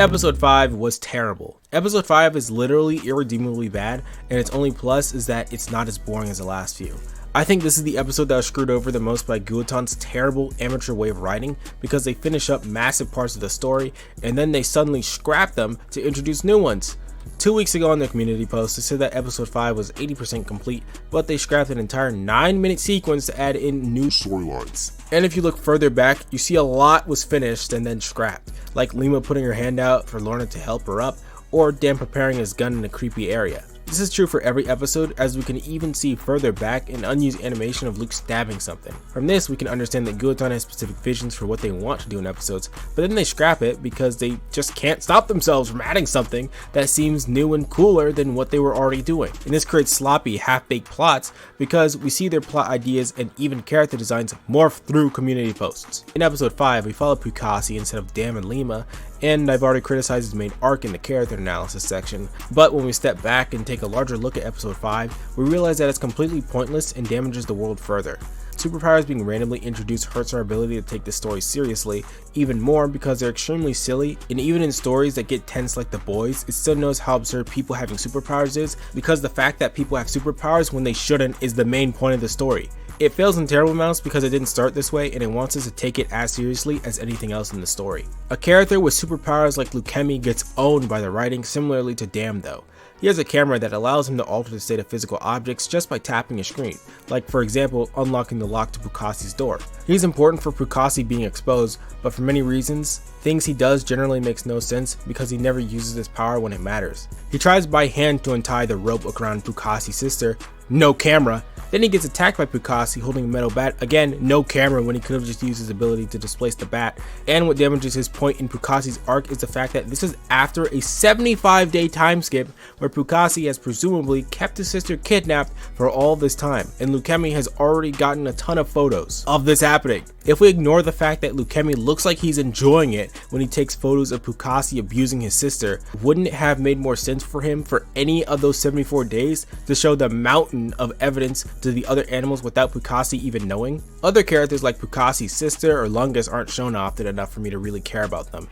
Episode 5 was terrible. Episode 5 is literally irredeemably bad, and its only plus is that it's not as boring as the last few. I think this is the episode that was screwed over the most by Guotan's terrible amateur way of writing, because they finish up massive parts of the story and then they suddenly scrap them to introduce new ones. 2 weeks ago on their community post, they said that episode 5 was 80% complete, but they scrapped an entire 9-minute sequence to add in new storylines. And if you look further back, you see a lot was finished and then scrapped, like Lima putting her hand out for Lorna to help her up, or Dan preparing his gun in a creepy area. This is true for every episode, as we can even see further back an unused animation of Luke stabbing something. From this, we can understand that Guotan has specific visions for what they want to do in episodes, but then they scrap it because they just can't stop themselves from adding something that seems new and cooler than what they were already doing. And this creates sloppy, half-baked plots because we see their plot ideas and even character designs morph through community posts. In episode 5, we follow Pukasi instead of Dam and Lima, and I've already criticized his main arc in the character analysis section, but when we step back and take a larger look at episode 5, we realize that it's completely pointless and damages the world further. Superpowers being randomly introduced hurts our ability to take the story seriously even more because they're extremely silly, and even in stories that get tense like The Boys, it still knows how absurd people having superpowers is, because the fact that people have superpowers when they shouldn't is the main point of the story. It fails in terrible amounts because it didn't start this way and it wants us to take it as seriously as anything else in the story. A character with superpowers like Leukemia gets owned by the writing similarly to Dam though. He has a camera that allows him to alter the state of physical objects just by tapping a screen, like for example unlocking the lock to Pukasi's door. He's important for Pukasi being exposed, but for many reasons, things he does generally makes no sense because he never uses his power when it matters. He tries by hand to untie the rope around Pukasi's sister, no camera. Then he gets attacked by Pukasi holding a metal bat, again no camera when he could have just used his ability to displace the bat. And what damages his point in Pukasi's arc is the fact that this is after a 75-day time skip where Pukasi has presumably kept his sister kidnapped for all this time, and Leukemia has already gotten a ton of photos of this happening. If we ignore the fact that Leukemia looks like he's enjoying it when he takes photos of Pukasi abusing his sister, wouldn't it have made more sense for him for any of those 74 days to show the mountain of evidence to the other animals without Pukasi even knowing? Other characters like Pukasi's sister or Lungus aren't shown often enough for me to really care about them.